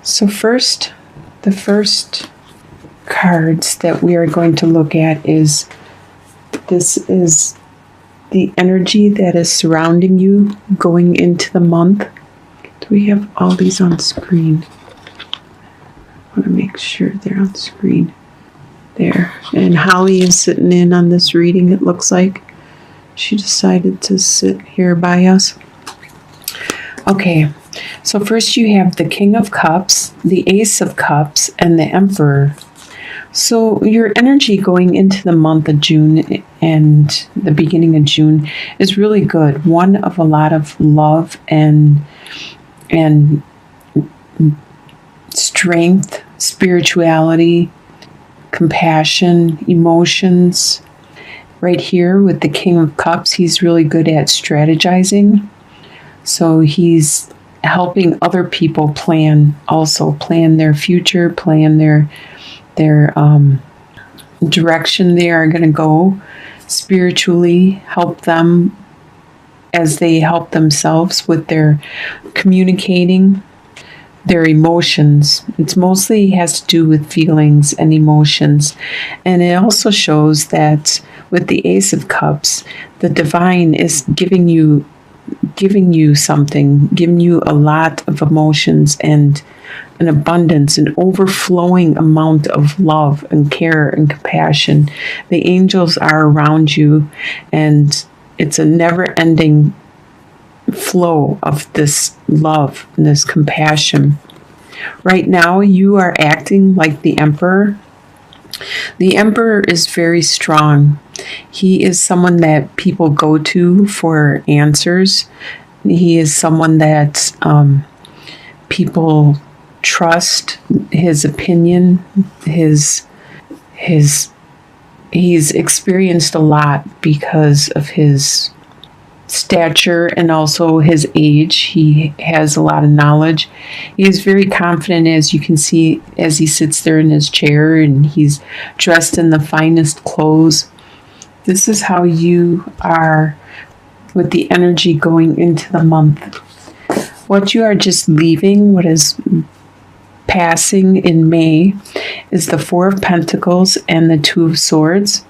So first, the first cards that we are going to look at is, this is the energy that is surrounding you going into the month. Do we have all these on screen? I want to make sure they're on screen. There. And Holly is sitting in on this reading, it looks like. She decided to sit here by us. Okay, so first you have the King of Cups, the Ace of Cups, and the Emperor. So your energy going into the month of June and the beginning of June is really good. One of a lot of love and strength, spirituality, compassion, emotions. Right here with the King of Cups, he's really good at strategizing. So he's helping other people plan their future, plan their direction they are going to go spiritually, help them as they help themselves with their communicating their emotions. It's mostly has to do with feelings and emotions. And it also shows that with the Ace of Cups, the divine is giving you something, giving you a lot of emotions and an abundance, an overflowing amount of love and care and compassion. The angels are around you, and it's a never-ending flow of this love and this compassion. Right now, you are acting like the Emperor. The Emperor is very strong. He is someone that people go to for answers. He is someone that people trust his opinion. He's experienced a lot because of his stature and also his age. He has a lot of knowledge. He is very confident, as you can see, as he sits there in his chair, and he's dressed in the finest clothes. This is how you are with the energy going into the month. What you are just leaving, what is passing in May, is the Four of Pentacles and the Two of Swords.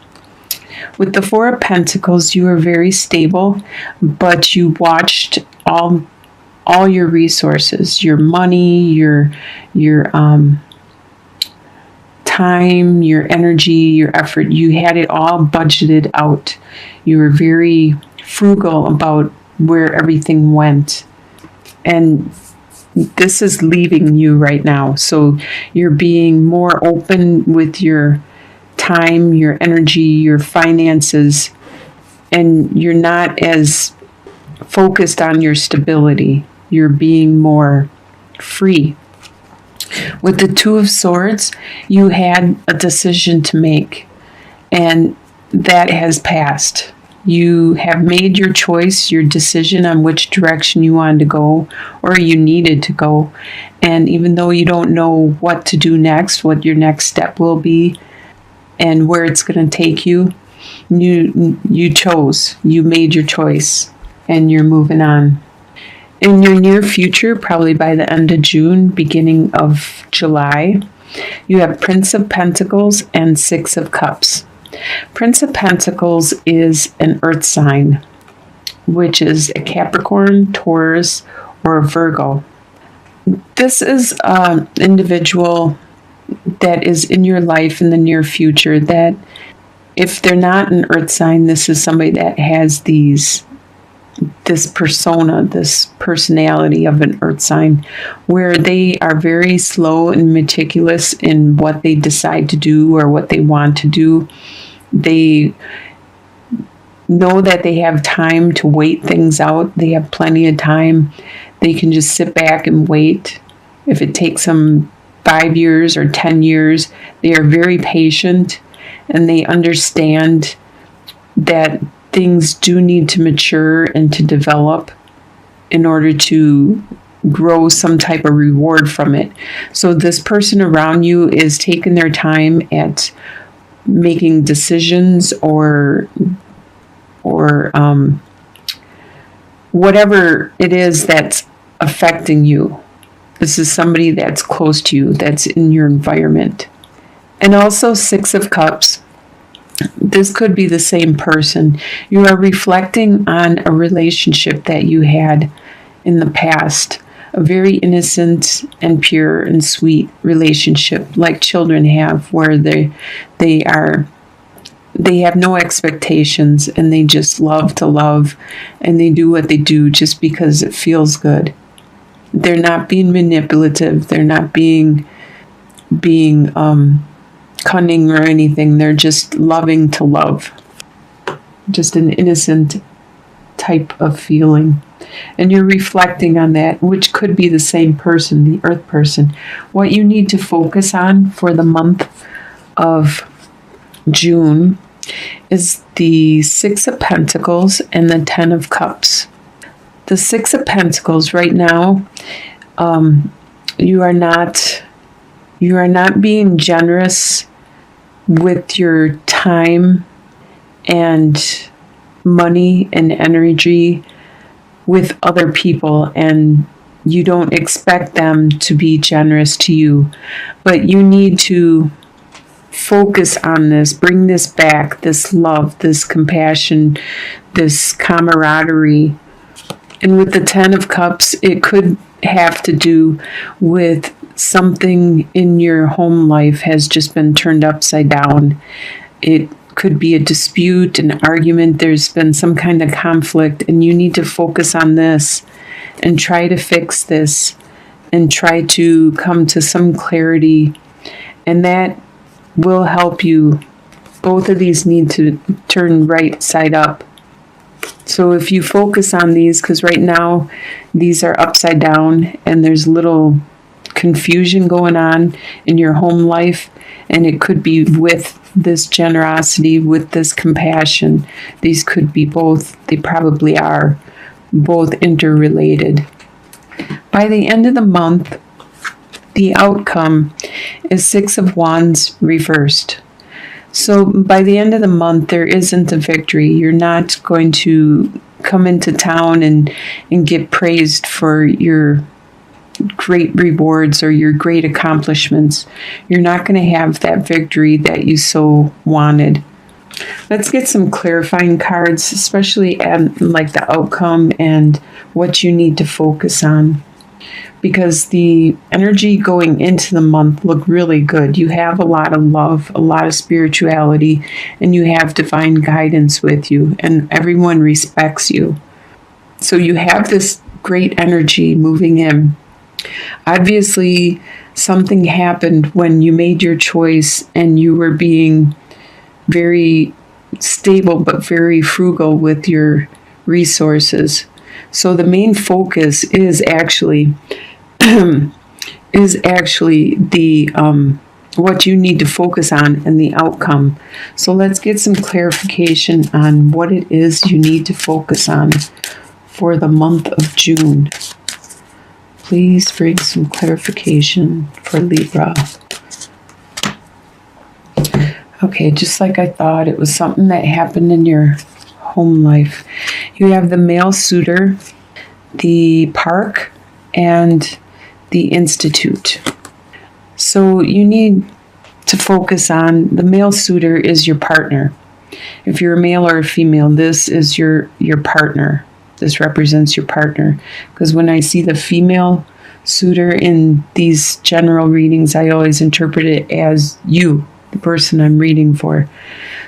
With the Four of Pentacles, you are very stable, but you watched all your resources, your money, your time, your energy, your effort. You had it all budgeted out. You were very frugal about where everything went. And this is leaving you right now. So you're being more open with your time, your energy, your finances, and you're not as focused on your stability. You're being more free. With the Two of Swords, you had a decision to make, and that has passed. You have made your choice, your decision on which direction you wanted to go or you needed to go. And even though you don't know what to do next, what your next step will be, and where it's going to take you, you chose. You made your choice, and you're moving on. In your near future, probably by the end of June, beginning of July, you have Prince of Pentacles and Six of Cups. Prince of Pentacles is an earth sign, which is a Capricorn, Taurus, or a Virgo. This is an individual that is in your life in the near future that, if they're not an earth sign, this is somebody that has this persona, this personality of an earth sign, where they are very slow and meticulous in what they decide to do or what they want to do. They know that they have time to wait things out. They have plenty of time. They can just sit back and wait. If it takes them 5 years or 10 years, they are very patient, and they understand that things do need to mature and to develop in order to grow some type of reward from it. So this person around you is taking their time at making decisions or whatever it is that's affecting you. This is somebody that's close to you, that's in your environment. And also 6 of Cups. This could be the same person. You are reflecting on a relationship that you had in the past. A very innocent and pure and sweet relationship like children have, where they have no expectations and they just love to love, and they do what they do just because it feels good. They're not being manipulative. They're not being cunning or anything. They're just loving to love. Just an innocent type of feeling. And you're reflecting on that, which could be the same person, the Earth person. What you need to focus on for the month of June is the 6 of Pentacles and the 10 of Cups. The 6 of Pentacles right now, you are not being generous with your time and money and energy with other people, and you don't expect them to be generous to you, but you need to focus on this, bring this back, this love, this compassion, this camaraderie. And with the 10 of Cups, it could have to do with something in your home life has just been turned upside down. It could be a dispute, an argument. There's been some kind of conflict, and you need to focus on this and try to fix this and try to come to some clarity. And that will help you. Both of these need to turn right side up. So if you focus on these, because right now these are upside down and there's little confusion going on in your home life, and it could be with this generosity, with this compassion. These could be both, they probably are both interrelated. By the end of the month, the outcome is 6 of Wands reversed. So by the end of the month, there isn't a victory. You're not going to come into town and get praised for your great rewards or your great accomplishments. You're not going to have that victory that you so wanted. Let's get some clarifying cards, especially at like the outcome and what you need to focus on. Because the energy going into the month looked really good. You have a lot of love, a lot of spirituality, and you have divine guidance with you, and everyone respects you. So you have this great energy moving in. Obviously, something happened when you made your choice and you were being very stable but very frugal with your resources. So the main focus is actually the what you need to focus on and the outcome. So let's get some clarification on what it is you need to focus on for the month of June. Please bring some clarification for Libra. Okay, just like I thought, it was something that happened in your home life. You have the male suitor, the park, and the institute. So you need to focus on the male suitor is your partner. If you're a male or a female, this is your partner. This represents your partner. Because when I see the female suitor in these general readings, I always interpret it as you, the person I'm reading for.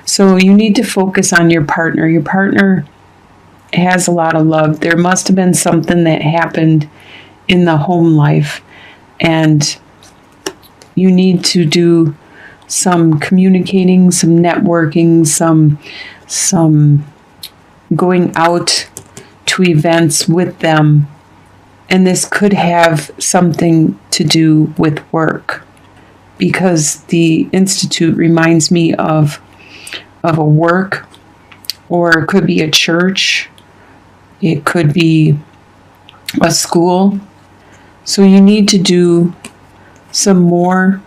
So you need to focus on your partner. Your partner has a lot of love. There must have been something that happened in the home life, and you need to do some communicating, some networking, some going out to events with them. And this could have something to do with work, because the institute reminds me of a work, or it could be a church, it could be a school. So you need to do some more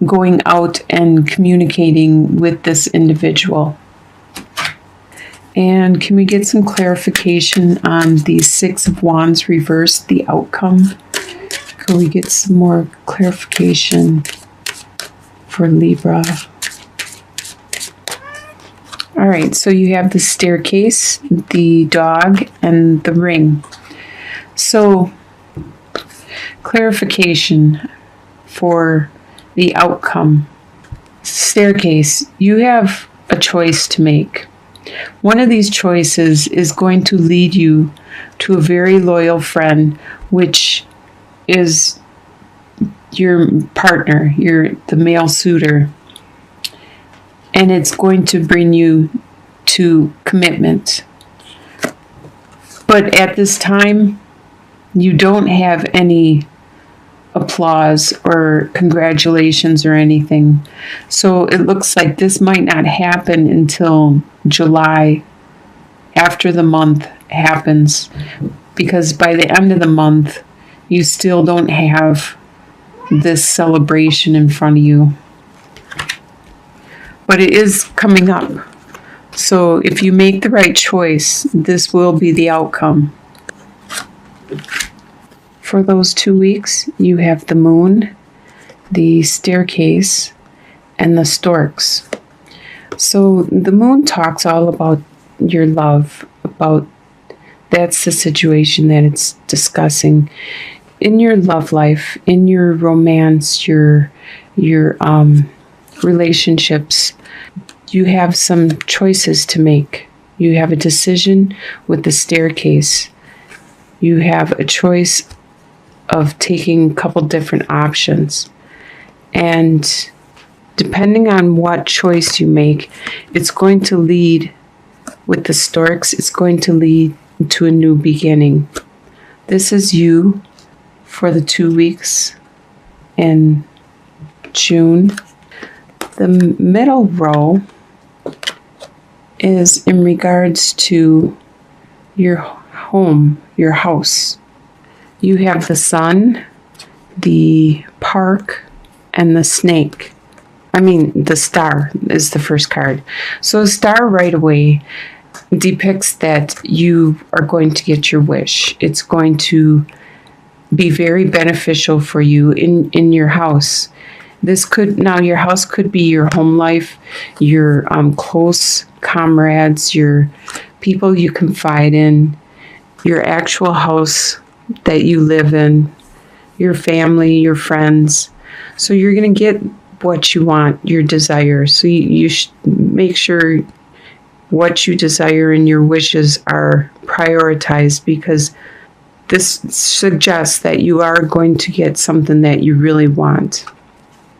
going out and communicating with this individual. And can we get some clarification on the 6 of Wands reversed, the outcome? Could we get some more clarification for Libra? All right, so you have the staircase, the dog, and the ring. So, clarification for the outcome. Staircase, you have a choice to make. One of these choices is going to lead you to a very loyal friend, which is your partner, the male suitor. And it's going to bring you to commitment. But at this time, you don't have any applause or congratulations or anything. So it looks like this might not happen until July, after the month happens, because by the end of the month, you still don't have this celebration in front of you. But it is coming up. So if you make the right choice, this will be the outcome. For those 2 weeks, you have the moon, the staircase, and the storks. So the moon talks all about your love, that's the situation that it's discussing. In your love life, in your romance, your relationships, you have some choices to make. You have a decision with the staircase. You have a choice of taking a couple different options. And depending on what choice you make, it's going to lead, with the storks, it's going to lead to a new beginning. This is you for the 2 weeks in June. The middle row is in regards to your home, your house. You have the sun, the park, and the snake. The star is the first card. So a star right away depicts that you are going to get your wish. It's going to be very beneficial for you in your house. Your house could be your home life, your close comrades, your people you confide in, your actual house that you live in, your family, your friends. So you're going to get what you want, your desire. So you should make sure what you desire and your wishes are prioritized, because this suggests that you are going to get something that you really want.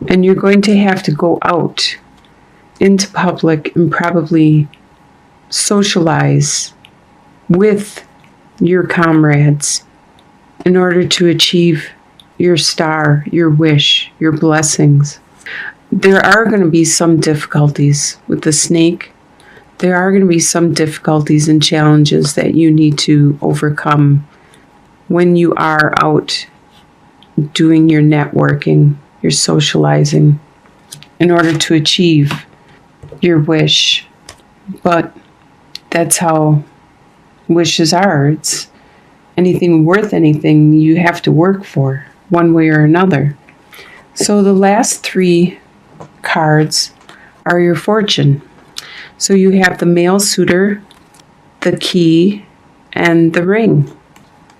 And you're going to have to go out into public and probably socialize with your comrades in order to achieve your star, your wish, your blessings. There are going to be some difficulties with the snake. There are going to be some difficulties and challenges that you need to overcome when you are out doing your networking, your socializing, in order to achieve your wish. But that's how wishes are. It's anything worth anything you have to work for, one way or another. So the last 3 cards are your fortune. So you have the male suitor, the key, and the ring.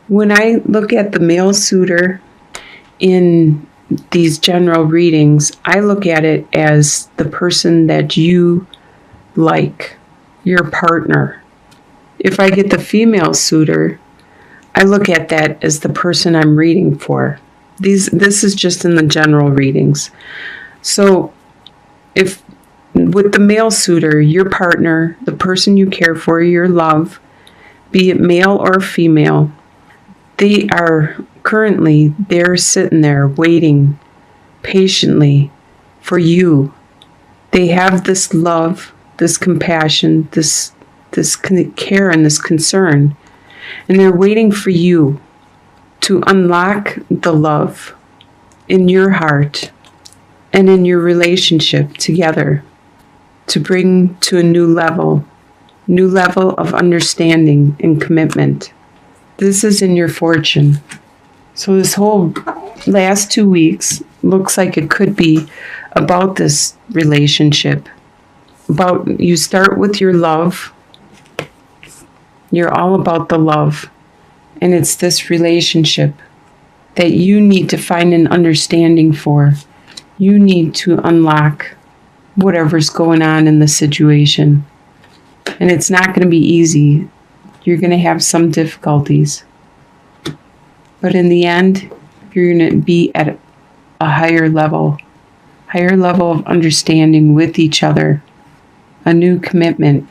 When I look at the male suitor in these general readings, I look at it as the person that you like, your partner. If I get the female suitor, I look at that as the person I'm reading for. This is just in the general readings. So if with the male suitor, your partner, the person you care for, your love, be it male or female, they're sitting there waiting patiently for you. They have this love, this compassion, this care and this concern, and they're waiting for you to unlock the love in your heart and in your relationship together, to bring to a new level of understanding and commitment. This is in your fortune. So this whole last 2 weeks looks like it could be about this relationship. About, you start with your love. You're all about the love. And it's this relationship that you need to find an understanding for. You need to unlock whatever's going on in the situation. And it's not going to be easy. You're going to have some difficulties. But in the end, you're going to be at a higher level of understanding with each other. A new commitment.